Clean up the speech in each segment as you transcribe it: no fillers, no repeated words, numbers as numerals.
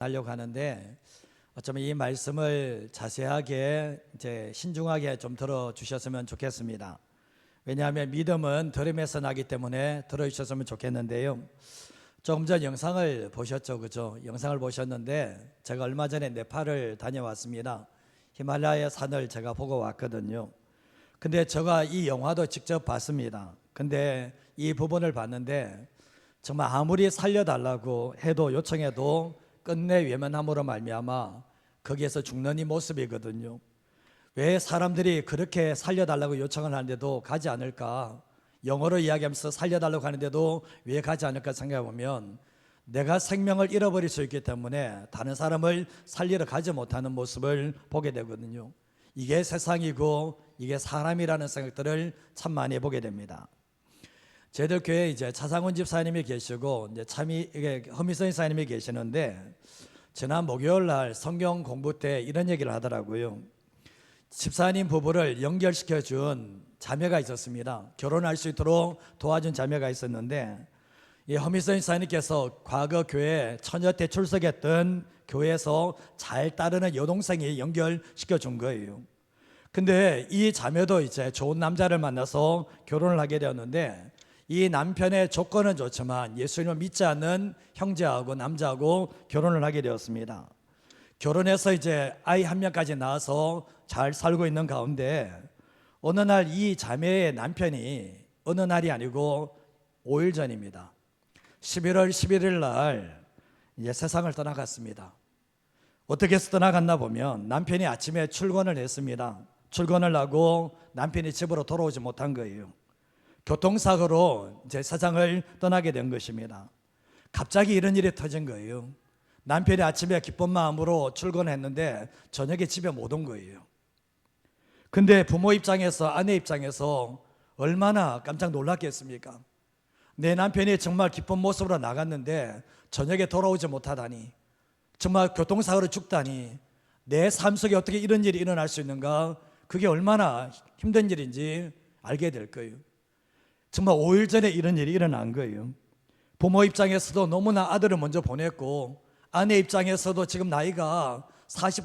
하려고 하는데 어쩌면 이 말씀을 자세하게 신중하게 좀 들어주셨으면 좋겠습니다. 왜냐하면 믿음은 들음에서 나기 때문에 들어주셨으면 좋겠는데요. 조금 전 영상을 보셨죠, 그죠? 영상을 보셨는데 제가 얼마 전에 네팔을 다녀왔습니다. 히말라야 산을 제가 보고 왔거든요. 근데 제가 이 영화도 직접 봤습니다. 근데 이 부분을 봤는데 정말 아무리 살려달라고 해도 요청해도 끝내 외면함으로 말미암아 거기에서 죽는 이 모습이거든요. 왜 사람들이 그렇게 살려달라고 요청을 하는데도 가지 않을까? 영어로 이야기하면서 살려달라고 하는데도 왜 가지 않을까 생각해 보면 내가 생명을 잃어버릴 수 있기 때문에 다른 사람을 살리러 가지 못하는 모습을 보게 되거든요. 이게 세상이고 이게 사람이라는 생각들을 참 많이 보게 됩니다. 저희들 교회에 이제 차상훈 집사님이 계시고 이제 허미선 집사님이 계시는데 지난 목요일 날 성경 공부 때 이런 얘기를 하더라고요. 집사님 부부를 연결시켜 준 자매가 있었습니다. 결혼할 수 있도록 도와준 자매가 있었는데 이 허미선 집사님께서 과거 교회 처녀 때 출석했던 교회에서 잘 따르는 여동생이 연결시켜 준 거예요. 근데 이 자매도 이제 좋은 남자를 만나서 결혼을 하게 되었는데 이 남편의 조건은 좋지만 예수님을 믿지 않는 형제하고 남자하고 결혼을 하게 되었습니다. 결혼해서 이제 아이 한 명까지 낳아서 잘 살고 있는 가운데 어느 날 이 자매의 남편이 어느 날이 아니고 5일 전입니다. 11월 11일 날 이제 세상을 떠나갔습니다. 어떻게 해서 떠나갔나 보면 남편이 아침에 출근을 했습니다. 출근을 하고 남편이 집으로 돌아오지 못한 거예요. 교통사고로 이제 세상을 떠나게 된 것입니다. 갑자기 이런 일이 터진 거예요. 남편이 아침에 기쁜 마음으로 출근했는데 저녁에 집에 못 온 거예요. 근데 부모 입장에서 아내 입장에서 얼마나 깜짝 놀랐겠습니까? 내 남편이 정말 기쁜 모습으로 나갔는데 저녁에 돌아오지 못하다니, 정말 교통사고로 죽다니, 내 삶 속에 어떻게 이런 일이 일어날 수 있는가, 그게 얼마나 힘든 일인지 알게 될 거예요. 정말 5일 전에 이런 일이 일어난 거예요. 부모 입장에서도 너무나 아들을 먼저 보냈고 아내 입장에서도 지금 나이가 40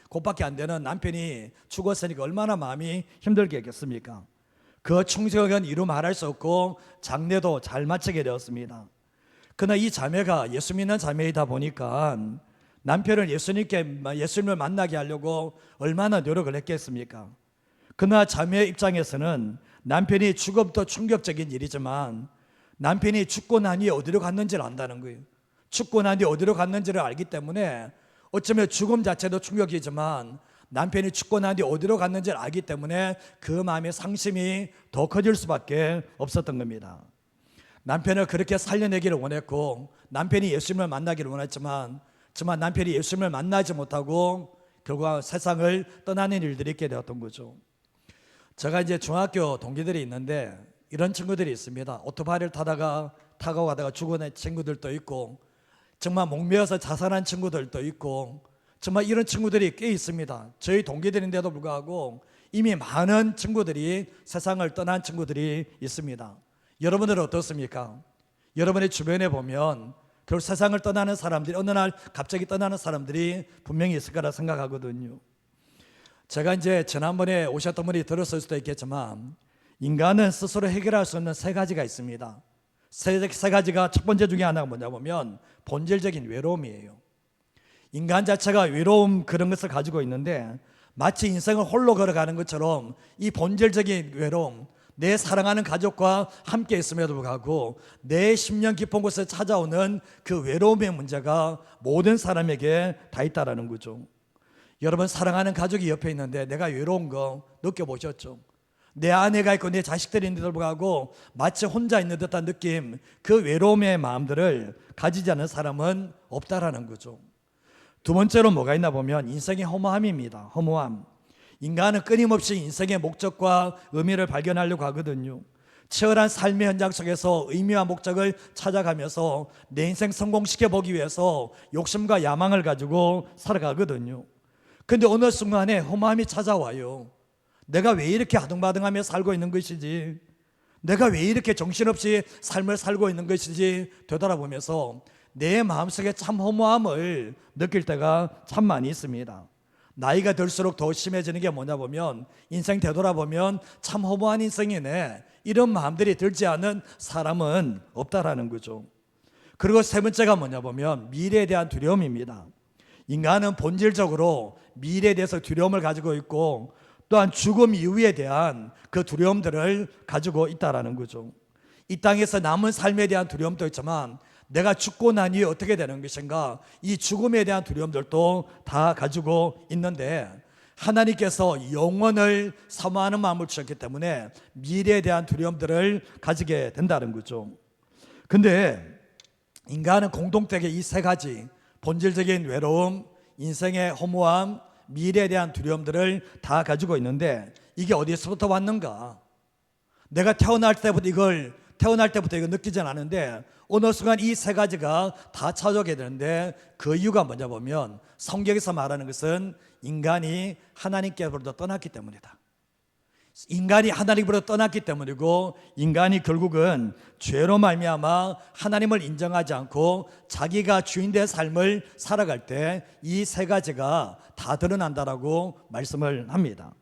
곧밖에 안 되는 남편이 죽었으니까 얼마나 마음이 힘들겠습니까? 그 충격은 이루 말할 수 없고 장례도 잘 마치게 되었습니다. 그러나 이 자매가 예수 믿는 자매이다 보니까 남편을 예수님을 만나게 하려고 얼마나 노력을 했겠습니까? 그러나 자매의 입장에서는 남편이 죽음도 충격적인 일이지만 남편이 죽고 난 뒤에 어디로 갔는지를 안다는 거예요. 죽고 난 뒤에 어디로 갔는지를 알기 때문에 어쩌면 죽음 자체도 충격이지만 남편이 죽고 난 뒤에 어디로 갔는지를 알기 때문에 그 마음의 상심이 더 커질 수밖에 없었던 겁니다. 남편을 그렇게 살려내기를 원했고 남편이 예수님을 만나기를 원했지만 정말 남편이 예수님을 만나지 못하고 결국 세상을 떠나는 일들이 있게 되었던 거죠. 제가 이제 중학교 동기들이 있는데 이런 친구들이 있습니다. 오토바이를 타고 가다가 죽은 친구들도 있고 정말 목매어서 자살한 친구들도 있고 정말 이런 친구들이 꽤 있습니다. 저희 동기들인데도 불구하고 이미 많은 친구들이 세상을 떠난 친구들이 있습니다. 여러분들은 어떻습니까? 여러분의 주변에 보면 결국 세상을 떠나는 사람들이 어느 날 갑자기 떠나는 사람들이 분명히 있을 거라 생각하거든요. 제가 이제 지난번에 오셨던 분이 들었을 수도 있겠지만 인간은 스스로 해결할 수 없는 세 가지가 있습니다. 세 가지가 첫 번째 중에 하나가 뭐냐 보면 본질적인 외로움이에요. 인간 자체가 외로움 그런 것을 가지고 있는데 마치 인생을 홀로 걸어가는 것처럼 이 본질적인 외로움, 내 사랑하는 가족과 함께 있음에도 불구하고 내 심령 깊은 곳에 찾아오는 그 외로움의 문제가 모든 사람에게 다 있다라는 거죠. 여러분 사랑하는 가족이 옆에 있는데 내가 외로운 거 느껴보셨죠? 내 아내가 있고 내 자식들이 있는데도 불구하고 마치 혼자 있는 듯한 느낌, 그 외로움의 마음들을 가지지 않는 사람은 없다라는 거죠. 두 번째로 뭐가 있나 보면 인생의 허무함입니다. 허무함. 인간은 끊임없이 인생의 목적과 의미를 발견하려고 하거든요. 치열한 삶의 현장 속에서 의미와 목적을 찾아가면서 내 인생 성공시켜보기 위해서 욕심과 야망을 가지고 살아가거든요. 근데 어느 순간에 허무함이 찾아와요. 내가 왜 이렇게 아등바등하며 살고 있는 것이지, 내가 왜 이렇게 정신없이 삶을 살고 있는 것인지 되돌아보면서 내 마음속에 참 허무함을 느낄 때가 참 많이 있습니다. 나이가 들수록 더 심해지는 게 뭐냐 보면, 인생 되돌아보면 참 허무한 인생이네, 이런 마음들이 들지 않은 사람은 없다라는 거죠. 그리고 세 번째가 뭐냐 보면 미래에 대한 두려움입니다. 인간은 본질적으로 미래에 대해서 두려움을 가지고 있고, 또한 죽음 이후에 대한 그 두려움들을 가지고 있다라는 거죠. 이 땅에서 남은 삶에 대한 두려움도 있지만, 내가 죽고 난 이후에 어떻게 되는 것인가, 이 죽음에 대한 두려움들도 다 가지고 있는데, 하나님께서 영원을 사모하는 마음을 주셨기 때문에 미래에 대한 두려움들을 가지게 된다는 거죠. 근데 인간은 공동되게 이 세 가지, 본질적인 외로움, 인생의 허무함, 미래에 대한 두려움들을 다 가지고 있는데, 이게 어디서부터 왔는가? 내가 태어날 때부터 이걸 느끼진 않은데 어느 순간 이 세 가지가 다 찾아오게 되는데, 그 이유가 뭐냐 보면 성경에서 말하는 것은 인간이 하나님께로부터 떠났기 때문이다. 인간이 하나님으로부터 떠났기 때문이고, 인간이 결국은 죄로 말미암아 하나님을 인정하지 않고 자기가 주인된 삶을 살아갈 때 이 세 가지가 다 드러난다라고 말씀을 합니다.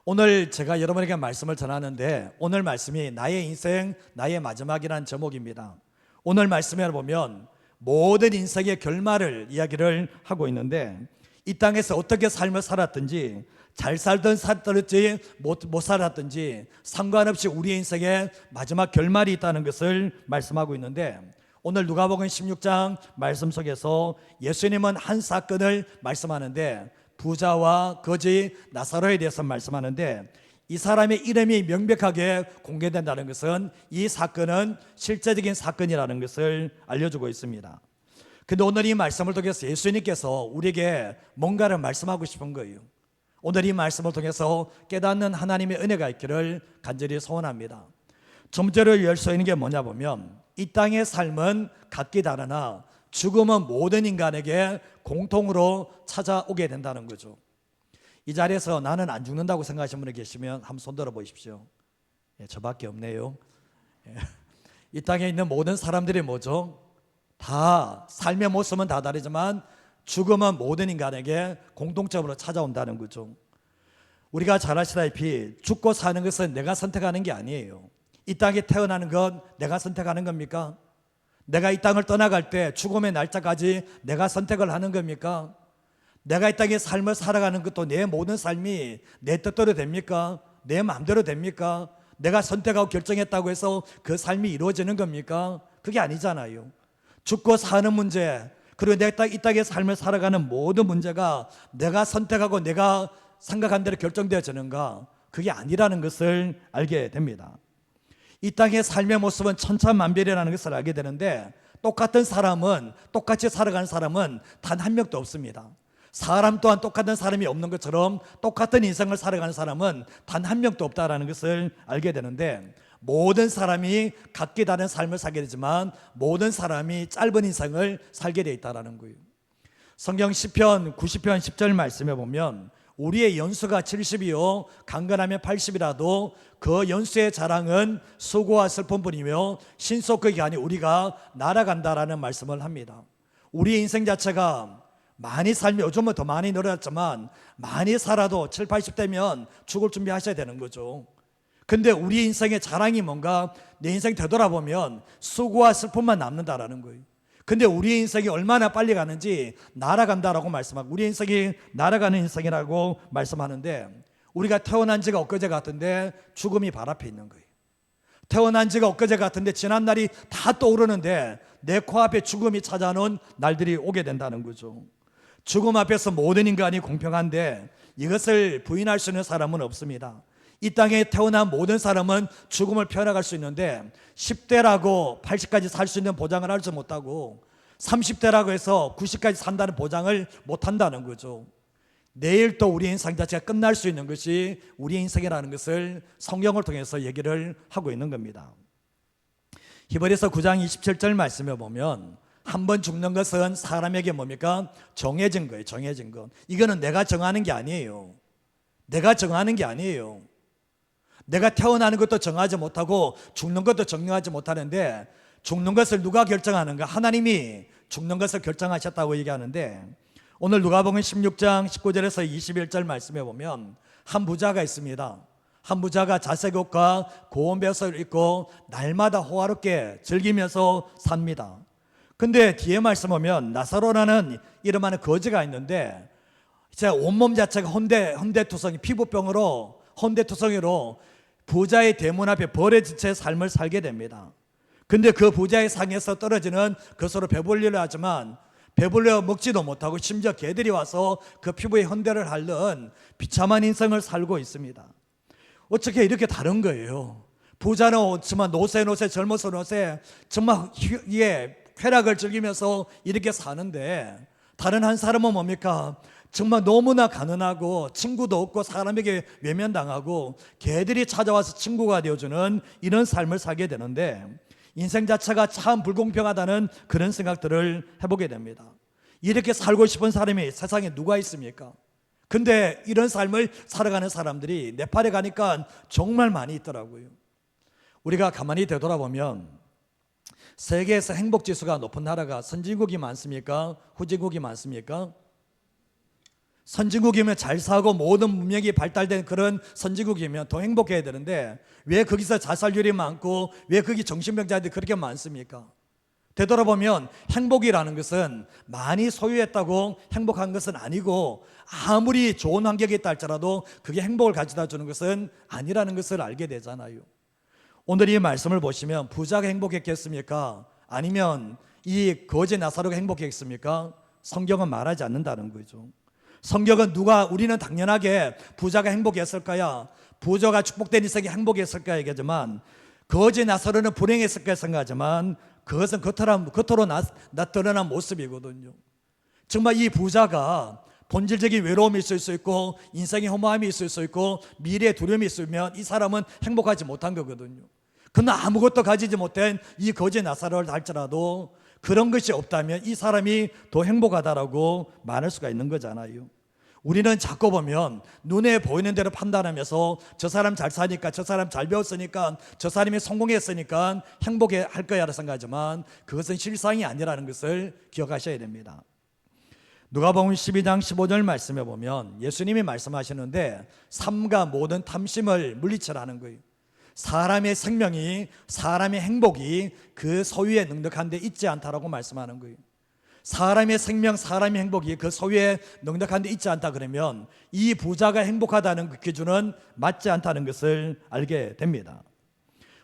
오늘 제가 여러분에게 말씀을 전하는데, 오늘 말씀이 나의 인생 나의 마지막이라는 제목입니다. 오늘 말씀에 보면 모든 인생의 결말을 이야기를 하고 있는데, 이 땅에서 어떻게 삶을 살았든지, 잘 살든 살든지 못 살았든지 상관없이 우리의 인생에 마지막 결말이 있다는 것을 말씀하고 있는데, 오늘 누가복음 16장 말씀 속에서 예수님은 한 사건을 말씀하는데, 부자와 거지 나사로에 대해서 말씀하는데, 이 사람의 이름이 명백하게 공개된다는 것은 이 사건은 실제적인 사건이라는 것을 알려주고 있습니다. 근데 오늘 이 말씀을 통해서 예수님께서 우리에게 뭔가를 말씀하고 싶은 거예요. 오늘 이 말씀을 통해서 깨닫는 하나님의 은혜가 있기를 간절히 소원합니다. 첫 번째로 열 수 있는 게 뭐냐 보면, 이 땅의 삶은 각기 다르나 죽음은 모든 인간에게 공통으로 찾아오게 된다는 거죠. 이 자리에서 나는 안 죽는다고 생각하시는 분이 계시면 한번 손 들어 보십시오. 저밖에 없네요. 이 땅에 있는 모든 사람들이 뭐죠? 다 삶의 모습은 다 다르지만 죽음은 모든 인간에게 공통적으로 찾아온다는 거죠. 우리가 잘 아시다시피 죽고 사는 것은 내가 선택하는 게 아니에요. 이 땅에 태어나는 건 내가 선택하는 겁니까? 내가 이 땅을 떠나갈 때 죽음의 날짜까지 내가 선택을 하는 겁니까? 내가 이 땅에 삶을 살아가는 것도 내 모든 삶이 내 뜻대로 됩니까? 내 마음대로 됩니까? 내가 선택하고 결정했다고 해서 그 삶이 이루어지는 겁니까? 그게 아니잖아요. 죽고 사는 문제, 그리고 내가 이 땅의 삶을 살아가는 모든 문제가 내가 선택하고 내가 생각한 대로 결정되어지는가? 그게 아니라는 것을 알게 됩니다. 이 땅의 삶의 모습은 천차만별이라는 것을 알게 되는데, 똑같은 사람은, 똑같이 살아가는 사람은 단 한 명도 없습니다. 사람 또한 똑같은 사람이 없는 것처럼 똑같은 인생을 살아가는 사람은 단 한 명도 없다는 것을 알게 되는데, 모든 사람이 각기 다른 삶을 살게 되지만 모든 사람이 짧은 인생을 살게 되어 있다는 거예요. 성경 시편 90편 10절 말씀에 보면, 우리의 연수가 70이요 강건하면 80이라도 그 연수의 자랑은 수고와 슬픔뿐이며 신속하게 아니 우리가 날아간다라는 말씀을 합니다. 우리 인생 자체가 많이 살면, 요즘은 더 많이 늘어났지만 많이 살아도 7, 80대면 죽을 준비하셔야 되는 거죠. 근데 우리 인생의 자랑이 뭔가, 내 인생 되돌아보면 수고와 슬픔만 남는다라는 거예요. 근데 우리 인생이 얼마나 빨리 가는지 날아간다라고 말씀하고, 우리 인생이 날아가는 인생이라고 말씀하는데, 우리가 태어난 지가 엊그제 같은데 죽음이 발 앞에 있는 거예요. 태어난 지가 엊그제 같은데 지난 날이 다 떠오르는데 내 코앞에 죽음이 찾아오는 날들이 오게 된다는 거죠. 죽음 앞에서 모든 인간이 공평한데 이것을 부인할 수 있는 사람은 없습니다. 이 땅에 태어난 모든 사람은 죽음을 피해나갈 수 있는데 10대라고 80까지 살 수 있는 보장을 하지 못하고 30대라고 해서 90까지 산다는 보장을 못한다는 거죠. 내일 또 우리 인생 자체가 끝날 수 있는 것이 우리 인생이라는 것을 성경을 통해서 얘기를 하고 있는 겁니다. 히브리서 9장 27절 말씀에 보면, 한 번 죽는 것은 사람에게 뭡니까? 정해진 거예요. 정해진 것. 이거는 내가 정하는 게 아니에요. 내가 정하는 게 아니에요. 내가 태어나는 것도 정하지 못하고 죽는 것도 정하지 못하는데, 죽는 것을 누가 결정하는가? 하나님이 죽는 것을 결정하셨다고 얘기하는데, 오늘 누가복음 16장 19절에서 21절 말씀에 보면 한 부자가 있습니다. 한 부자가 자색 옷과 고운 벼슬을 입고 날마다 호화롭게 즐기면서 삽니다. 근데 뒤에 말씀 보면 나사로라는 이름하는 거지가 있는데, 이제 온몸 자체가 헌데투성이, 피부병으로 헌데투성이로 부자의 대문 앞에 버려진 채 삶을 살게 됩니다. 근데 그 부자의 상에서 떨어지는 것으로 배불리려 하지만 배불려 먹지도 못하고 심지어 개들이 와서 그 피부에 헌데를 핥는 비참한 인생을 살고 있습니다. 어떻게 이렇게 다른 거예요? 부자는 정말 노세 젊어서 노세 정말 쾌락을 즐기면서 이렇게 사는데, 다른 한 사람은 뭡니까? 정말 너무나 가난하고 친구도 없고 사람에게 외면당하고 개들이 찾아와서 친구가 되어주는 이런 삶을 살게 되는데, 인생 자체가 참 불공평하다는 그런 생각들을 해보게 됩니다. 이렇게 살고 싶은 사람이 세상에 누가 있습니까? 근데 이런 삶을 살아가는 사람들이 네팔에 가니까 정말 많이 있더라고요. 우리가 가만히 되돌아보면 세계에서 행복지수가 높은 나라가 선진국이 많습니까? 후진국이 많습니까? 선진국이면 잘 사고 모든 문명이 발달된 그런 선진국이면 더 행복해야 되는데 왜 거기서 자살률이 많고 왜 거기 정신병자들이 그렇게 많습니까? 되돌아보면 행복이라는 것은 많이 소유했다고 행복한 것은 아니고, 아무리 좋은 환경에 있다 할지라도 그게 행복을 가져다 주는 것은 아니라는 것을 알게 되잖아요. 오늘 이 말씀을 보시면 부자가 행복했겠습니까? 아니면 이 거지 나사로가 행복했습니까? 성경은 말하지 않는다는 거죠. 성경은 우리는 당연하게 부자가 행복했을까요? 부자가 축복된 인생이 행복했을까 얘기하지만, 거지 나사로는 불행했을까 생각하지만 그것은 겉으로 나타난 모습이거든요. 정말 이 부자가 본질적인 외로움이 있을 수 있고 인생의 허무함이 있을 수 있고 미래의 두려움이 있으면 이 사람은 행복하지 못한 거거든요. 그러나 아무것도 가지지 못한 이 거지 나사로를 할지라도 그런 것이 없다면 이 사람이 더 행복하다라고 말할 수가 있는 거잖아요. 우리는 자꾸 보면 눈에 보이는 대로 판단하면서 저 사람 잘 사니까, 저 사람 잘 배웠으니까, 저 사람이 성공했으니까 행복해 할 거야라고 생각하지만 그것은 실상이 아니라는 것을 기억하셔야 됩니다. 누가복음 12장 15절 말씀에 보면 예수님이 말씀하시는데 삶과 모든 탐심을 물리치라는 거예요. 사람의 생명이, 사람의 행복이 그 소유에 넉넉한 데 있지 않다라고 말씀하는 거예요. 사람의 생명, 사람의 행복이 그 소유에 넉넉한 데 있지 않다 그러면 이 부자가 행복하다는 그 기준은 맞지 않다는 것을 알게 됩니다.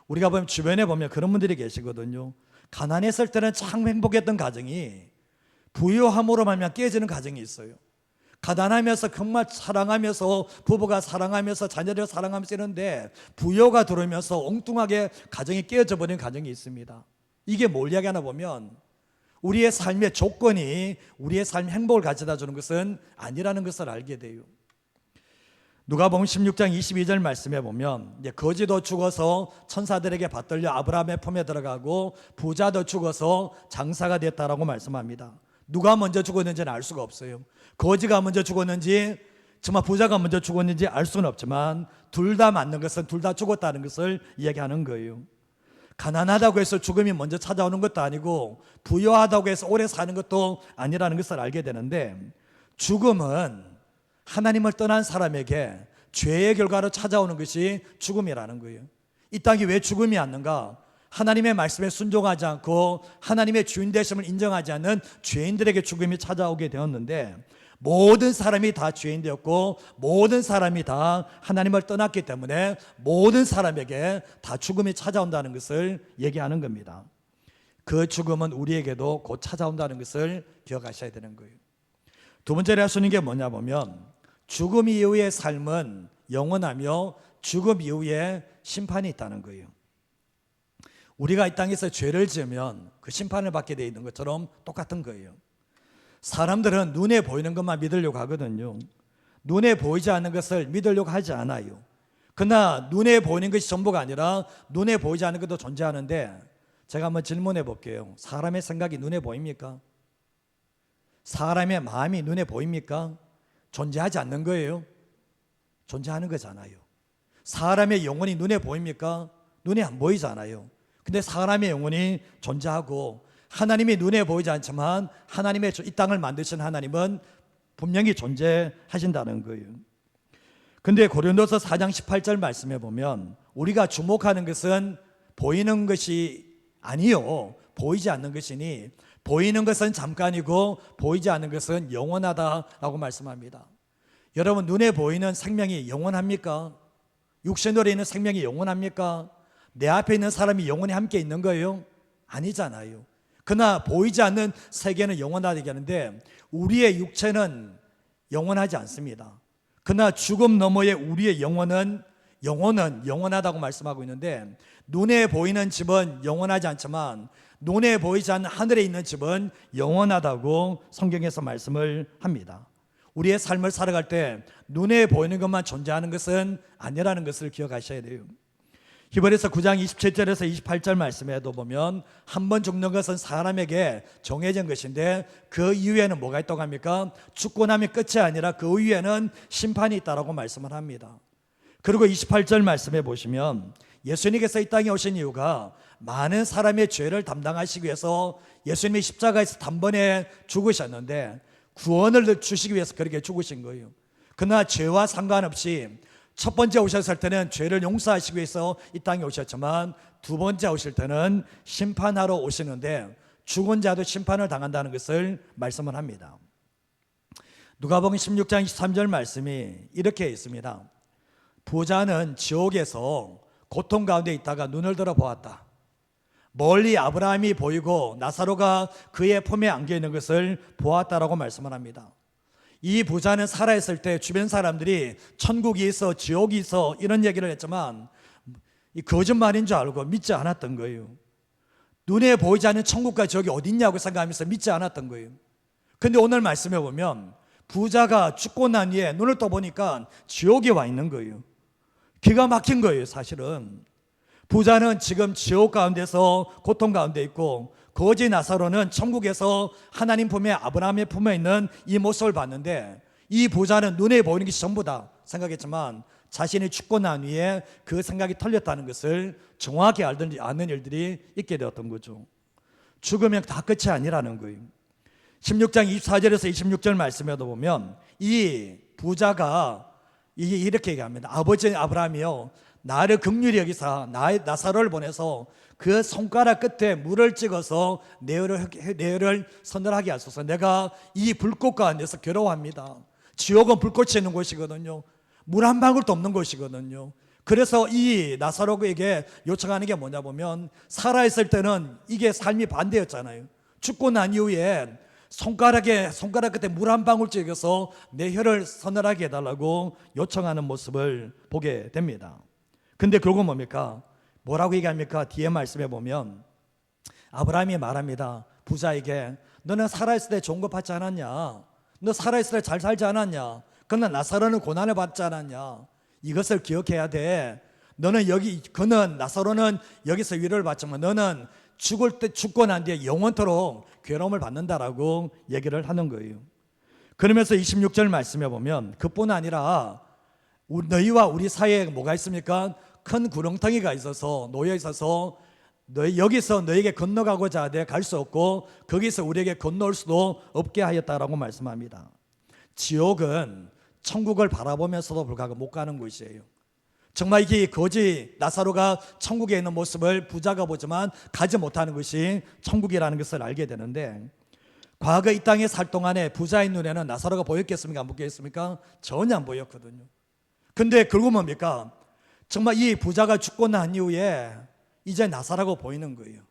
우리가 보면 주변에 보면 그런 분들이 계시거든요. 가난했을 때는 참 행복했던 가정이 부유함으로 말미암아 깨지는 가정이 있어요. 가난하면서 정말 사랑하면서 부부가 사랑하면서 자녀를 사랑하면서 이런데 부여가 들어오면서 엉뚱하게 가정이 깨어져 버리는 가정이 있습니다. 이게 뭘 이야기하나 보면 우리의 삶의 조건이 우리의 삶의 행복을 가져다 주는 것은 아니라는 것을 알게 돼요. 누가복음 16장 22절 말씀에 보면 이제 거지도 죽어서 천사들에게 받들려 아브라함의 품에 들어가고 부자도 죽어서 장사가 됐다라고 말씀합니다. 누가 먼저 죽었는지는 알 수가 없어요. 거지가 먼저 죽었는지 정말 부자가 먼저 죽었는지 알 수는 없지만 둘 다 맞는 것은 둘 다 죽었다는 것을 이야기하는 거예요. 가난하다고 해서 죽음이 먼저 찾아오는 것도 아니고 부유하다고 해서 오래 사는 것도 아니라는 것을 알게 되는데, 죽음은 하나님을 떠난 사람에게 죄의 결과로 찾아오는 것이 죽음이라는 거예요. 이 땅에 왜 죽음이 왔는가? 하나님의 말씀에 순종하지 않고 하나님의 주인 되심을 인정하지 않는 죄인들에게 죽음이 찾아오게 되었는데, 모든 사람이 다 죄인 되었고 모든 사람이 다 하나님을 떠났기 때문에 모든 사람에게 다 죽음이 찾아온다는 것을 얘기하는 겁니다. 그 죽음은 우리에게도 곧 찾아온다는 것을 기억하셔야 되는 거예요. 두 번째로 할 수 있는 게 뭐냐 보면 죽음 이후의 삶은 영원하며 죽음 이후에 심판이 있다는 거예요. 우리가 이 땅에서 죄를 지으면 그 심판을 받게 되어 있는 것처럼 똑같은 거예요. 사람들은 눈에 보이는 것만 믿으려고 하거든요. 눈에 보이지 않는 것을 믿으려고 하지 않아요. 그러나 눈에 보이는 것이 전부가 아니라 눈에 보이지 않는 것도 존재하는데, 제가 한번 질문해 볼게요. 사람의 생각이 눈에 보입니까? 사람의 마음이 눈에 보입니까? 존재하지 않는 거예요. 존재하는 거잖아요. 사람의 영혼이 눈에 보입니까? 눈에 안 보이잖아요. 근데 사람의 영혼이 존재하고 하나님이 눈에 보이지 않지만 하나님의 이 땅을 만드신 하나님은 분명히 존재하신다는 거예요. 근데 고린도서 4장 18절 말씀에 보면 우리가 주목하는 것은 보이는 것이 아니요 보이지 않는 것이니 보이는 것은 잠깐이고 보이지 않는 것은 영원하다라고 말씀합니다. 여러분, 눈에 보이는 생명이 영원합니까? 육신으로 있는 생명이 영원합니까? 내 앞에 있는 사람이 영원히 함께 있는 거예요? 아니잖아요. 그러나 보이지 않는 세계는 영원하다 얘기하는데 우리의 육체는 영원하지 않습니다. 그러나 죽음 너머의 우리의 영혼은 영원하다고 말씀하고 있는데 눈에 보이는 집은 영원하지 않지만 눈에 보이지 않는 하늘에 있는 집은 영원하다고 성경에서 말씀을 합니다. 우리의 삶을 살아갈 때 눈에 보이는 것만 존재하는 것은 아니라는 것을 기억하셔야 돼요. 히브리서 9장 27절에서 28절 말씀에도 보면 한 번 죽는 것은 사람에게 정해진 것인데 그 이후에는 뭐가 있다고 합니까? 죽고 나면 끝이 아니라 그 이후에는 심판이 있다고 말씀을 합니다. 그리고 28절 말씀해 보시면 예수님께서 이 땅에 오신 이유가 많은 사람의 죄를 담당하시기 위해서 예수님이 십자가에서 단번에 죽으셨는데 구원을 주시기 위해서 그렇게 죽으신 거예요. 그러나 죄와 상관없이 첫 번째 오셨을 때는 죄를 용서하시기 위해서 이 땅에 오셨지만 두 번째 오실 때는 심판하러 오시는데 죽은 자도 심판을 당한다는 것을 말씀을 합니다. 누가복음 16장 23절 말씀이 이렇게 있습니다. 부자는 지옥에서 고통 가운데 있다가 눈을 들어 보았다. 멀리 아브라함이 보이고 나사로가 그의 품에 안겨 있는 것을 보았다라고 말씀을 합니다. 이 부자는 살아있을 때 주변 사람들이 천국이 있어 지옥이 있어 이런 얘기를 했지만 이 거짓말인 줄 알고 믿지 않았던 거예요. 눈에 보이지 않는 천국과 지옥이 어디 있냐고 생각하면서 믿지 않았던 거예요. 그런데 오늘 말씀해 보면 부자가 죽고 난 뒤에 눈을 떠보니까 지옥에 와 있는 거예요. 기가 막힌 거예요. 사실은 부자는 지금 지옥 가운데서 고통 가운데 있고 거지 나사로는 천국에서 하나님 품에 아브라함의 품에 있는 이 모습을 봤는데 이 부자는 눈에 보이는 것이 전부다 생각했지만 자신이 죽고 난 후에 그 생각이 틀렸다는 것을 정확히 아는 일들이 있게 되었던 거죠. 죽으면 다 끝이 아니라는 거예요. 16장 24절에서 26절 말씀에도 보면 이 부자가 이렇게 얘기합니다. 아버지 아브라함이요 나를 긍휼히 여기사 나사로를 보내서 그 손가락 끝에 물을 찍어서 내 혀를 서늘하게 하소서. 내가 이 불꽃 가운데서 괴로워합니다. 지옥은 불꽃이 있는 곳이거든요. 물 한 방울도 없는 곳이거든요. 그래서 이 나사로에게 요청하는 게 뭐냐 보면 살아있을 때는 이게 삶이 반대였잖아요. 죽고 난 이후에 손가락 끝에 물 한 방울 찍어서 내 혀를 서늘하게 해달라고 요청하는 모습을 보게 됩니다. 근데 결국 뭡니까? 뭐라고 얘기합니까? 뒤에 말씀해 보면 아브라함이 말합니다. 부자에게 너는 살아있을 때 좋은 거 받지 않았냐? 너 살아있을 때 잘 살지 않았냐? 그러나 나사로는 고난을 받지 않았냐? 이것을 기억해야 돼. 그는 나사로는 여기서 위로를 받지만 너는 죽고 난 뒤에 영원토록 괴로움을 받는다라고 얘기를 하는 거예요. 그러면서 26절 말씀해 보면 그뿐 아니라 너희와 우리 사이에 뭐가 있습니까? 큰 구렁텅이가 있어서 놓여 있어서 여기서 너에게 건너가고자 하되 갈 수 없고 거기서 우리에게 건너올 수도 없게 하였다라고 말씀합니다. 지옥은 천국을 바라보면서도 불구하고 못 가는 곳이에요. 정말 이게 거지 나사로가 천국에 있는 모습을 부자가 보지만 가지 못하는 것이 천국이라는 것을 알게 되는데 과거 이 땅에 살 동안에 부자의 눈에는 나사로가 보였겠습니까? 안 보였습니까? 전혀 안 보였거든요. 근데 결국 뭡니까? 정말 이 부자가 죽고 난 이후에 이제 나사로가 보이는 거예요.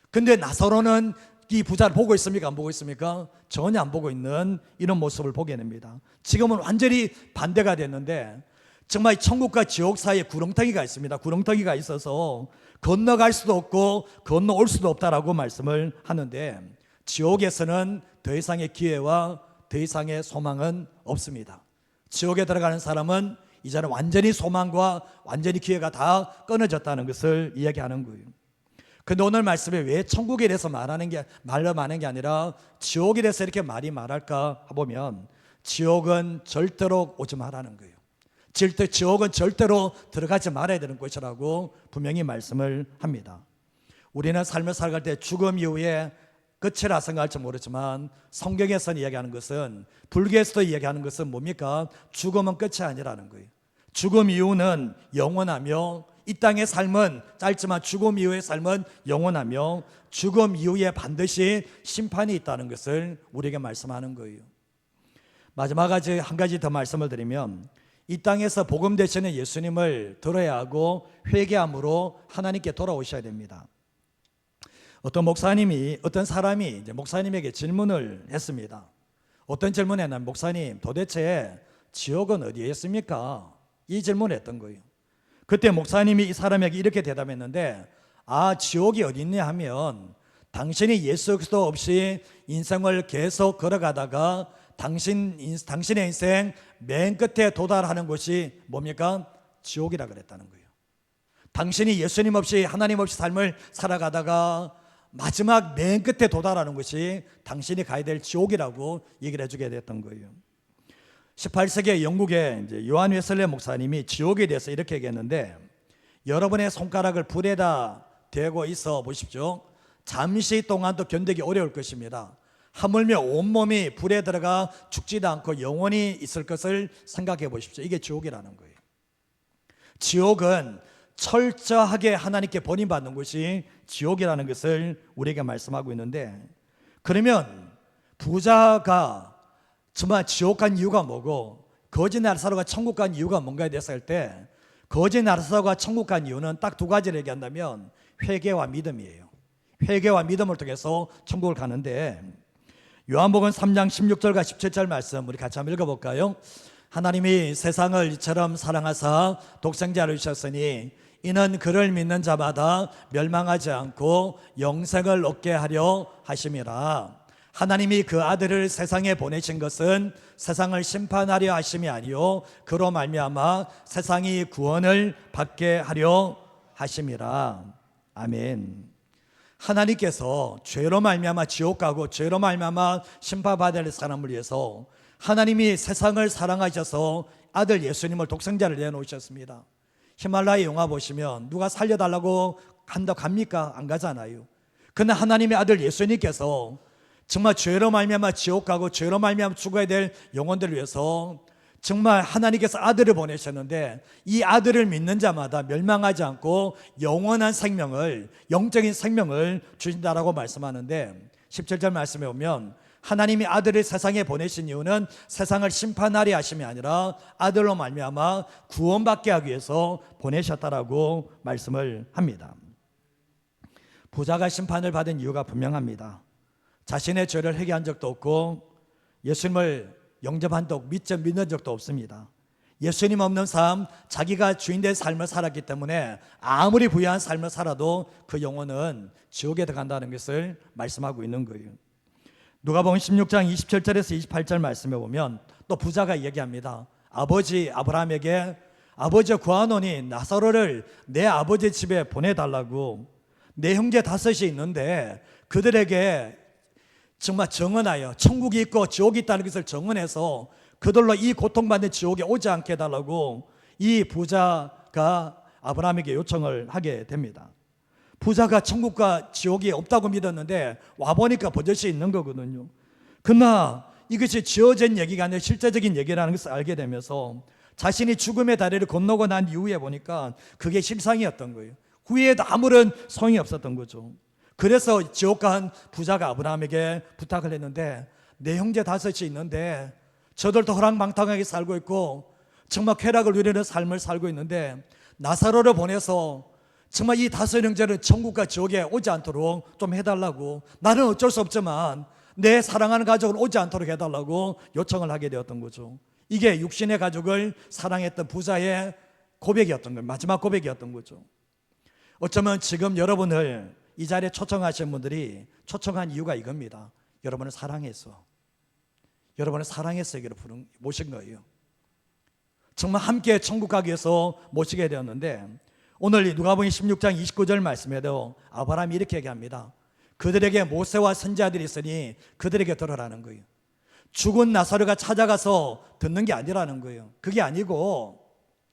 근데 나사로는 이 부자를 보고 있습니까? 안 보고 있습니까? 전혀 안 보고 있는 이런 모습을 보게 됩니다. 지금은 완전히 반대가 됐는데 정말 천국과 지옥 사이에 구렁텅이가 있습니다. 구렁텅이가 있어서 건너갈 수도 없고 건너올 수도 없다라고 말씀을 하는데 지옥에서는 더 이상의 기회와 더 이상의 소망은 없습니다. 지옥에 들어가는 사람은 이제는 완전히 소망과 완전히 기회가 다 끊어졌다는 것을 이야기하는 거예요. 근데 오늘 말씀에 왜 천국에 대해서 말하는 게 아니라 지옥에 대해서 이렇게 말할까 보면 지옥은 절대로 오지 말라는 거예요. 지옥은 절대로 들어가지 말아야 되는 곳이라고 분명히 말씀을 합니다. 우리는 삶을 살아갈 때 죽음 이후에 끝이라 생각할지 모르지만 성경에서 이야기하는 것은, 불교에서도 이야기하는 것은 뭡니까? 죽음은 끝이 아니라는 거예요. 죽음 이후는 영원하며, 이 땅의 삶은 짧지만 죽음 이후의 삶은 영원하며, 죽음 이후에 반드시 심판이 있다는 것을 우리에게 말씀하는 거예요. 마지막 한 가지 더 말씀을 드리면, 이 땅에서 복음 되시는 예수님을 들어야 하고 회개함으로 하나님께 돌아오셔야 됩니다. 어떤 사람이 이제 목사님에게 질문을 했습니다. 어떤 질문을 했냐면, 목사님, 도대체 지옥은 어디에 있습니까? 이 질문을 했던 거예요. 그때 목사님이 이 사람에게 이렇게 대답했는데, 지옥이 어디 있냐 하면, 당신이 예수 그리스도 없이 인생을 계속 걸어가다가 당신의 인생 맨 끝에 도달하는 곳이 뭡니까? 지옥이라 그랬다는 거예요. 당신이 예수님 없이, 하나님 없이 삶을 살아가다가 마지막 맨 끝에 도달하는 것이 당신이 가야 될 지옥이라고 얘기를 해주게 됐던 거예요. 18세기 영국의 이제 요한 웨슬레 목사님이 지옥에 대해서 이렇게 얘기했는데, 여러분의 손가락을 불에다 대고 있어 보십시오. 잠시 동안도 견디기 어려울 것입니다. 하물며 온몸이 불에 들어가 죽지도 않고 영원히 있을 것을 생각해 보십시오. 이게 지옥이라는 거예요. 지옥은 철저하게 하나님께 버림받는 것이 지옥이라는 것을 우리에게 말씀하고 있는데, 그러면 부자가 정말 지옥 간 이유가 뭐고 거지 나사로가 천국 간 이유가 뭔가에 대해서 할 때, 거지 나사로가 천국 간 이유는 딱 두 가지를 얘기한다면 회개와 믿음이에요. 회개와 믿음을 통해서 천국을 가는데, 요한복음 3장 16절과 17절 말씀 우리 같이 한번 읽어볼까요? 하나님이 세상을 이처럼 사랑하사 독생자를 주셨으니 이는 그를 믿는 자마다 멸망하지 않고 영생을 얻게 하려 하심이라. 하나님이 그 아들을 세상에 보내신 것은 세상을 심판하려 하심이 아니요 그로 말미암아 세상이 구원을 받게 하려 하심이라. 아멘. 하나님께서 죄로 말미암아 지옥 가고 죄로 말미암아 심판받을 사람을 위해서 하나님이 세상을 사랑하셔서 아들 예수님을 독생자를 내놓으셨습니다. 히말라야 영화 보시면 누가 살려달라고 갑니까? 안 가잖아요. 그러나 하나님의 아들 예수님께서 정말 죄로 말미암아 지옥 가고 죄로 말미암아 죽어야 될 영혼들을 위해서 정말 하나님께서 아들을 보내셨는데, 이 아들을 믿는 자마다 멸망하지 않고 영원한 생명을, 영적인 생명을 주신다라고 말씀하는데, 17절 말씀에 보면 하나님이 아들을 세상에 보내신 이유는 세상을 심판하려 하심이 아니라 아들로 말미암아 구원받게 하기 위해서 보내셨다라고 말씀을 합니다. 부자가 심판을 받은 이유가 분명합니다. 자신의 죄를 회개한 적도 없고 예수님을 영접한 적, 믿는 적도 없습니다. 예수님 없는 삶, 자기가 주인된 삶을 살았기 때문에 아무리 부유한 삶을 살아도 그 영혼은 지옥에 들어간다는 것을 말씀하고 있는 거예요. 누가복음 16장 27절에서 28절 말씀에 보면 또 부자가 얘기합니다. 아버지 아브라함에게, 아버지가 구하노니 나사로를 내 아버지 집에 보내달라고. 내 형제 5이 있는데 그들에게 정말 정언하여 천국이 있고 지옥이 있다는 것을 정언해서 그들로 이 고통받는 지옥에 오지 않게 해달라고 이 부자가 아브라함에게 요청을 하게 됩니다. 부자가 천국과 지옥이 없다고 믿었는데 와보니까 버젓이 있는 거거든요. 그러나 이것이 지어진 얘기가 아니라 실제적인 얘기라는 것을 알게 되면서 자신이 죽음의 다리를 건너고 난 이후에 보니까 그게 실상이었던 거예요. 후회에도 아무런 소용이 없었던 거죠. 그래서 지옥 간 부자가 아브라함에게 부탁을 했는데, 내 형제 5이 있는데 저들도 허랑방탕하게 살고 있고 정말 쾌락을 누리는 삶을 살고 있는데 나사로를 보내서 정말 이 5 형제를 천국과 지옥에 오지 않도록 좀 해달라고, 나는 어쩔 수 없지만 내 사랑하는 가족을 오지 않도록 해달라고 요청을 하게 되었던 거죠. 이게 육신의 가족을 사랑했던 부자의 고백이었던 거예요. 마지막 고백이었던 거죠. 어쩌면 지금 여러분을 이 자리에 초청하신 분들이 초청한 이유가 이겁니다. 여러분을 사랑해서, 여러분을 사랑해서 여기로 모신 거예요. 정말 함께 천국 가기 위해서 모시게 되었는데, 오늘 누가복음 16장 29절 말씀에도 아브라함이 이렇게 얘기합니다. 그들에게 모세와 선지자들이 있으니 그들에게 들으라는 거예요. 죽은 나사로가 찾아가서 듣는 게 아니라는 거예요. 그게 아니고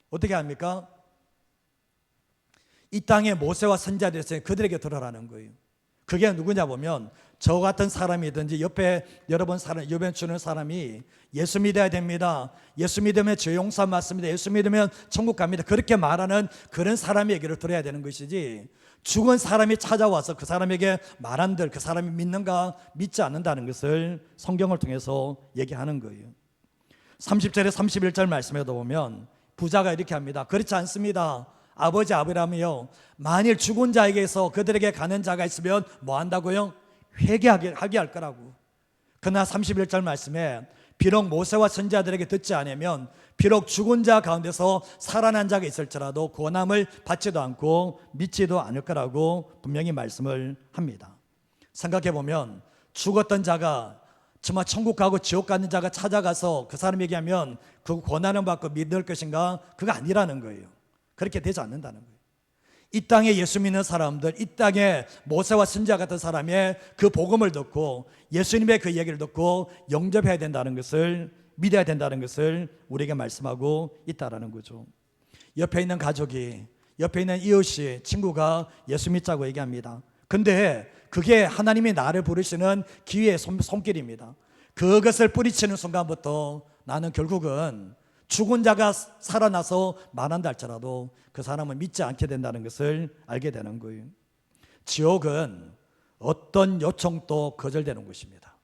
어떻게 합니까? 이 땅의 모세와 선지자들이 그들에게 들어라는 거예요. 그게 누구냐 보면 저 같은 사람이든지 옆에 여러분 사람, 옆에 주는 사람이 예수 믿어야 됩니다, 예수 믿으면 죄 용서 받습니다, 예수 믿으면 천국 갑니다, 그렇게 말하는 그런 사람의 얘기를 들어야 되는 것이지, 죽은 사람이 찾아와서 그 사람에게 말한들 그 사람이 믿는가 믿지 않는다는 것을 성경을 통해서 얘기하는 거예요. 30절에 31절 말씀에도 보면 부자가 이렇게 합니다. 그렇지 않습니다. 아버지 아브라함이요, 만일 죽은 자에게서 그들에게 가는 자가 있으면 뭐 한다고요? 회개하게 할 거라고. 그러나 31절 말씀에 비록 모세와 선지자들에게 듣지 않으면 비록 죽은 자 가운데서 살아난 자가 있을지라도 구원함을 받지도 않고 믿지도 않을 거라고 분명히 말씀을 합니다. 생각해 보면 죽었던 자가 정말 천국 가고 지옥 가는 자가 찾아가서 그 사람에게 하면 그 권한을 받고 믿을 것인가? 그거 아니라는 거예요. 그렇게 되지 않는다는 거예요. 이 땅에 예수 믿는 사람들, 이 땅에 모세와 선지자 같은 사람의 그 복음을 듣고 예수님의 그 얘기를 듣고 영접해야 된다는 것을, 믿어야 된다는 것을 우리에게 말씀하고 있다라는 거죠. 옆에 있는 가족이, 옆에 있는 이웃이, 친구가 예수 믿자고 얘기합니다. 근데 그게 하나님이 나를 부르시는 기회의 손길입니다. 그것을 뿌리치는 순간부터 나는 결국은 죽은 자가 살아나서 말한다 할지라도 그 사람은 믿지 않게 된다는 것을 알게 되는 거예요. 지옥은 어떤 요청도 거절되는 것입니다.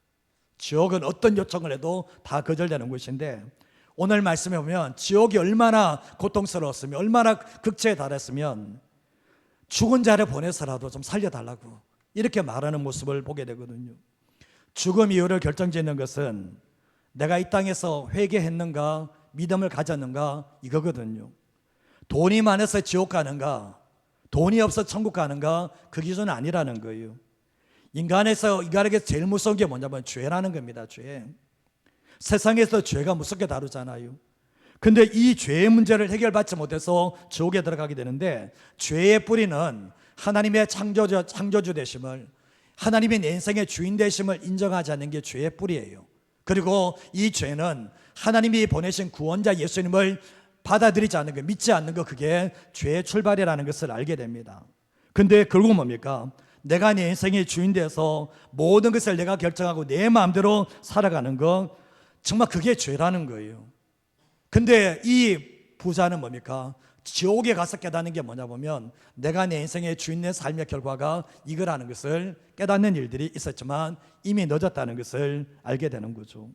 지옥은 어떤 요청을 해도 다 거절되는 것인데, 오늘 말씀에 보면 지옥이 얼마나 고통스러웠으면, 얼마나 극치에 달했으면 죽은 자를 보내서라도 좀 살려달라고 이렇게 말하는 모습을 보게 되거든요. 죽음 이유를 결정짓는 것은 내가 이 땅에서 회개했는가, 믿음을 가졌는가, 이거거든요. 돈이 많아서 지옥 가는가, 돈이 없어 천국 가는가, 그 기준은 아니라는 거예요. 인간에게 제일 무서운 게 뭐냐면 죄라는 겁니다. 죄. 세상에서 죄가 무섭게 다루잖아요. 근데 이 죄의 문제를 해결받지 못해서 지옥에 들어가게 되는데, 죄의 뿌리는 하나님의 창조주 되심을, 하나님의 내 인생의 주인 되심을 인정하지 않는 게 죄의 뿌리예요. 그리고 이 죄는 하나님이 보내신 구원자 예수님을 받아들이지 않는 거, 믿지 않는 거, 그게 죄의 출발이라는 것을 알게 됩니다. 근데 결국 뭡니까? 내가 내 인생의 주인 돼서 모든 것을 내가 결정하고 내 마음대로 살아가는 거, 정말 그게 죄라는 거예요. 근데 이 부자는 뭡니까? 지옥에 가서 깨닫는 게 뭐냐 보면 내가 내 인생의 주인 된 삶의 결과가 이거라는 것을 깨닫는 일들이 있었지만 이미 늦었다는 것을 알게 되는 거죠.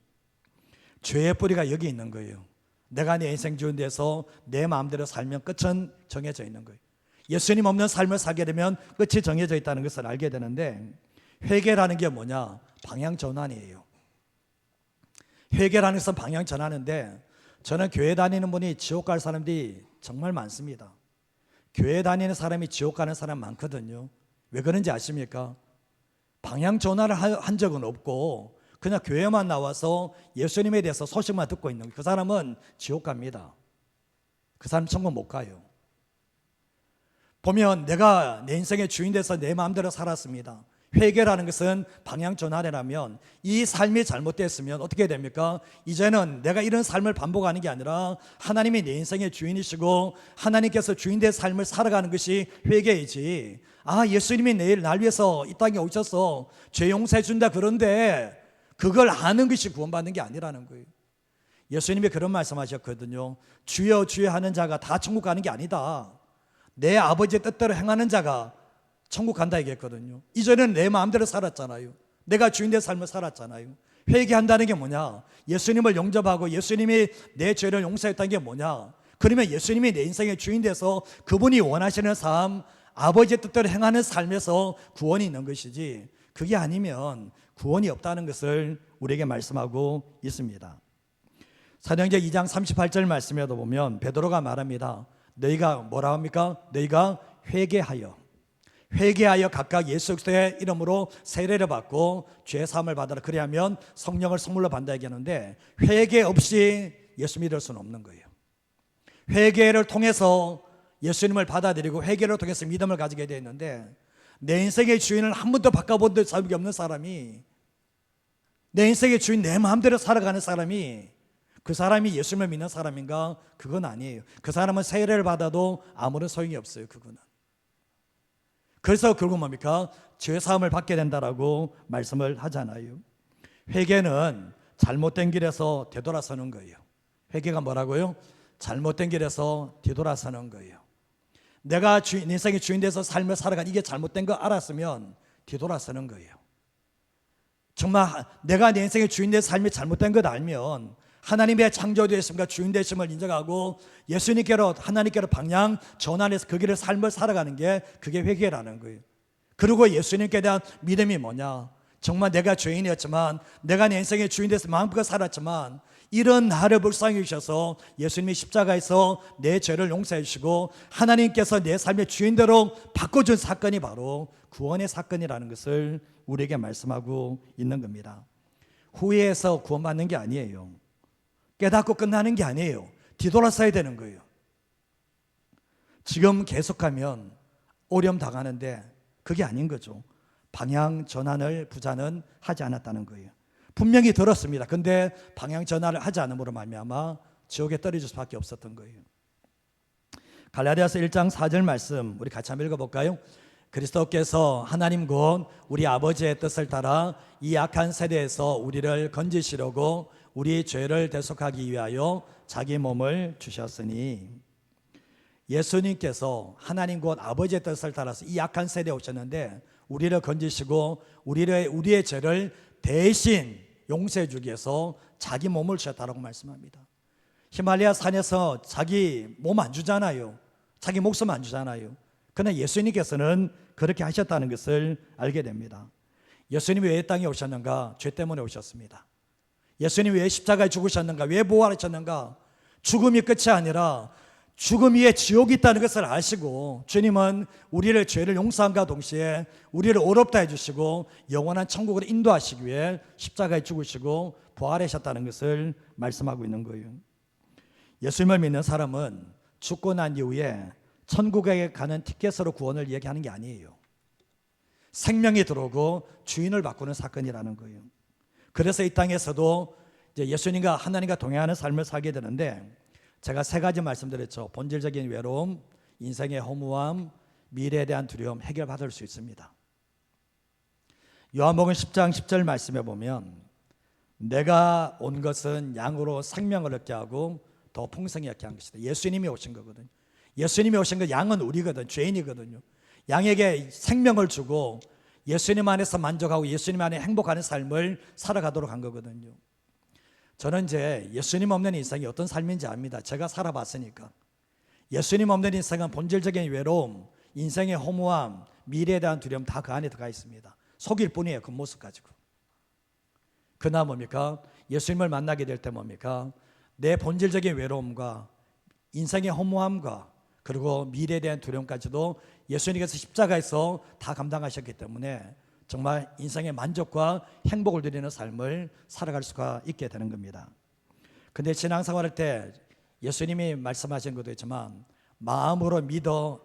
죄의 뿌리가 여기 있는 거예요. 내가 내 인생 주인 돼서 내 마음대로 살면 끝은 정해져 있는 거예요. 예수님 없는 삶을 살게 되면 끝이 정해져 있다는 것을 알게 되는데, 회개라는 게 뭐냐? 방향 전환이에요. 회개라는 것은 방향 전환인데, 저는 교회 다니는 분이 지옥 갈 사람들이 정말 많습니다. 교회 다니는 사람이 지옥 가는 사람 많거든요. 왜 그런지 아십니까? 방향 전환을 한 적은 없고 그냥 교회만 나와서 예수님에 대해서 소식만 듣고 있는 그 사람은 지옥 갑니다. 그 사람 천국 못 가요. 보면 내가 내 인생의 주인 돼서 내 마음대로 살았습니다. 회개라는 것은 방향 전환이라면, 이 삶이 잘못됐으면 어떻게 됩니까? 이제는 내가 이런 삶을 반복하는 게 아니라 하나님이 내 인생의 주인이시고 하나님께서 주인된 삶을 살아가는 것이 회개이지, 아, 예수님이 내일 날 위해서 이 땅에 오셔서 죄 용서해 준다, 그런데 그걸 아는 것이 구원받는 게 아니라는 거예요. 예수님이 그런 말씀하셨거든요. 주여 주여 하는 자가 다 천국 가는 게 아니다. 내 아버지의 뜻대로 행하는 자가 천국 간다 얘기했거든요. 이전에는 내 마음대로 살았잖아요. 내가 주인된 삶을 살았잖아요. 회개한다는 게 뭐냐? 예수님을 영접하고 예수님이 내 죄를 용서했다는 게 뭐냐? 그러면 예수님이 내 인생의 주인 돼서 그분이 원하시는 삶, 아버지의 뜻대로 행하는 삶에서 구원이 있는 것이지, 그게 아니면 구원이 없다는 것을 우리에게 말씀하고 있습니다. 사도행전 2장 38절 말씀에도 보면 베드로가 말합니다. 너희가 뭐라 합니까? 너희가 회개하여 각각 예수 그리스도의 이름으로 세례를 받고 죄 사함을 받아라. 그래야면 성령을 선물로 받는다 얘기하는데, 회개 없이 예수 믿을 수는 없는 거예요. 회개를 통해서 예수님을 받아들이고 회개를 통해서 믿음을 가지게 되어 있는데, 내 인생의 주인을 한 번도 바꿔본 적이 없는 사람이, 내 인생의 주인 내 마음대로 살아가는 사람이, 그 사람이 예수님을 믿는 사람인가? 그건 아니에요. 그 사람은 세례를 받아도 아무런 소용이 없어요. 그거는 그래서 결국 뭡니까? 죄사함을 받게 된다라고 말씀을 하잖아요. 회개는 잘못된 길에서 되돌아서는 거예요. 회개가 뭐라고요? 잘못된 길에서 뒤돌아서는 거예요. 내가 인생의 주인 돼서 삶을 살아간 이게 잘못된 거 알았으면 뒤돌아서는 거예요. 정말 내가 내 인생의 주인 돼서 삶이 잘못된 것 알면 하나님의 창조되심과 주인 되심을 인정하고 예수님께로 하나님께로 방향 전환해서 그 길을 삶을 살아가는 게 그게 회개라는 거예요. 그리고 예수님께 대한 믿음이 뭐냐? 정말 내가 죄인이었지만 내가 내 인생의 주인 돼서 마음껏 살았지만 이런 나를 불쌍히 여기셔서 예수님이 십자가에서 내 죄를 용서해 주시고 하나님께서 내 삶의 주인대로 바꿔준 사건이 바로 구원의 사건이라는 것을 우리에게 말씀하고 있는 겁니다. 후회해서 구원받는 게 아니에요. 깨닫고 끝나는 게 아니에요. 뒤돌아서야 되는 거예요. 지금 계속하면 오염 당하는데 그게 아닌 거죠. 방향 전환을 부자는 하지 않았다는 거예요. 분명히 들었습니다. 근데 방향 전환을 하지 않음으로 말미암아 지옥에 떨어질 수밖에 없었던 거예요. 갈라디아서 1장 4절 말씀 우리 같이 한번 읽어볼까요? 그리스도께서 하나님 곧 우리 아버지의 뜻을 따라 이 악한 세대에서 우리를 건지시려고 우리 죄를 대속하기 위하여 자기 몸을 주셨으니, 예수님께서 하나님 곧 아버지의 뜻을 따라서 이 악한 세대에 오셨는데 우리를 건지시고 우리의 죄를 대신 용서해 주기 위해서 자기 몸을 주셨다고 말씀합니다. 히말라야 산에서 자기 몸 안 주잖아요. 자기 목숨 안 주잖아요. 그러나 예수님께서는 그렇게 하셨다는 것을 알게 됩니다. 예수님이 왜 땅에 오셨는가? 죄 때문에 오셨습니다. 예수님이 왜 십자가에 죽으셨는가? 왜 부활하셨는가? 죽음이 끝이 아니라 죽음 위에 지옥이 있다는 것을 아시고 주님은 우리를 죄를 용서함과 동시에 우리를 의롭다 해주시고 영원한 천국으로 인도하시기 위해 십자가에 죽으시고 부활하셨다는 것을 말씀하고 있는 거예요. 예수님을 믿는 사람은 죽고 난 이후에 천국에 가는 티켓으로 구원을 얘기하는 게 아니에요. 생명이 들어오고 주인을 바꾸는 사건이라는 거예요. 그래서 이 땅에서도 이제 예수님과 하나님과 동행하는 삶을 살게 되는데, 제가 세 가지 말씀드렸죠. 본질적인 외로움, 인생의 허무함, 미래에 대한 두려움 해결받을 수 있습니다. 요한복음 10장 10절 말씀에 보면 내가 온 것은 양으로 생명을 얻게 하고 더 풍성히 얻게 한 것이다. 예수님이 오신 거거든요. 예수님이 오신 거 양은 우리거든, 죄인이거든요. 양에게 생명을 주고 예수님 안에서 만족하고 예수님 안에 행복하는 삶을 살아가도록 한 거거든요. 저는 이제 예수님 없는 인생이 어떤 삶인지 압니다. 제가 살아봤으니까. 예수님 없는 인생은 본질적인 외로움, 인생의 허무함, 미래에 대한 두려움 다 그 안에 들어가 있습니다. 속일 뿐이에요. 그 모습 가지고. 그러나 뭡니까? 예수님을 만나게 될 때 뭡니까? 내 본질적인 외로움과 인생의 허무함과 그리고 미래에 대한 두려움까지도 예수님께서 십자가에서 다 감당하셨기 때문에 정말 인생의 만족과 행복을 누리는 삶을 살아갈 수가 있게 되는 겁니다. 근데 신앙생활할 때 예수님이 말씀하신 것도 있지만 마음으로 믿어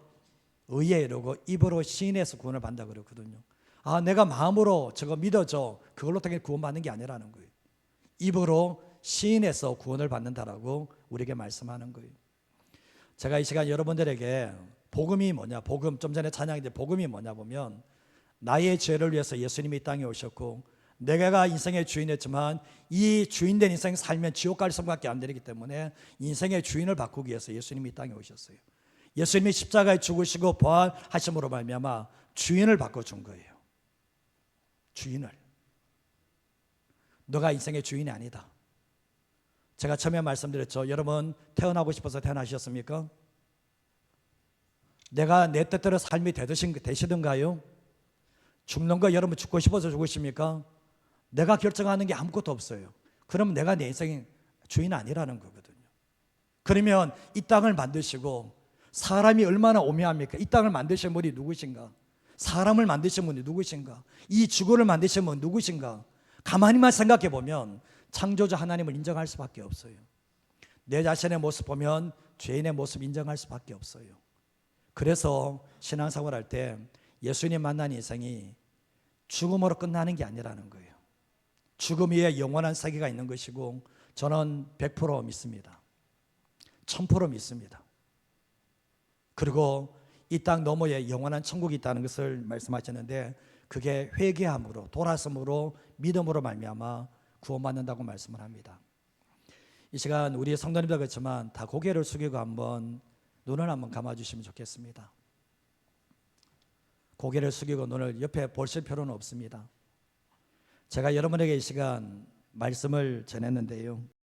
의에 이르고 입으로 시인해서 구원을 받는다 그랬거든요. 아, 내가 마음으로 저거 믿어줘, 그걸로 통해 구원받는 게 아니라는 거예요. 입으로 시인해서 구원을 받는다라고 우리에게 말씀하는 거예요. 제가 이 시간 여러분들에게 복음이 뭐냐, 복음, 좀 전에 찬양인데 복음이 뭐냐 보면 나의 죄를 위해서 예수님이 이 땅에 오셨고 내가 인생의 주인이었지만 이 주인된 인생 살면 지옥 갈 수밖에 안 되기 때문에 인생의 주인을 바꾸기 위해서 예수님이 이 땅에 오셨어요. 예수님이 십자가에 죽으시고 부활하심으로 말미암아 주인을 바꿔준 거예요. 주인을. 너가 인생의 주인이 아니다. 제가 처음에 말씀드렸죠. 여러분 태어나고 싶어서 태어나셨습니까? 내가 내 뜻대로 삶이 되시던가요? 죽는 거 여러분 죽고 싶어서 죽으십니까? 내가 결정하는 게 아무것도 없어요. 그러면 내가 내 인생의 주인 아니라는 거거든요. 그러면 이 땅을 만드시고 사람이 얼마나 오묘합니까? 이 땅을 만드신 분이 누구신가? 사람을 만드신 분이 누구신가? 이 지구를 만드신 분이 누구신가? 가만히만 생각해 보면 창조자 하나님을 인정할 수밖에 없어요. 내 자신의 모습 보면 죄인의 모습 인정할 수밖에 없어요. 그래서 신앙생활 할 때 예수님 만난 인생이 죽음으로 끝나는 게 아니라는 거예요. 죽음 위에 영원한 세계가 있는 것이고 저는 100% 믿습니다. 1000% 믿습니다. 그리고 이 땅 너머에 영원한 천국이 있다는 것을 말씀하셨는데, 그게 회개함으로, 돌아섬으로, 믿음으로 말미암아 구원받는다고 말씀을 합니다. 이 시간 우리 성도님들 그렇지만 다 고개를 숙이고 한번 눈을 한번 감아주시면 좋겠습니다. 고개를 숙이고 눈을 옆에 보실 필요는 없습니다. 제가 여러분에게 이 시간 말씀을 전했는데요,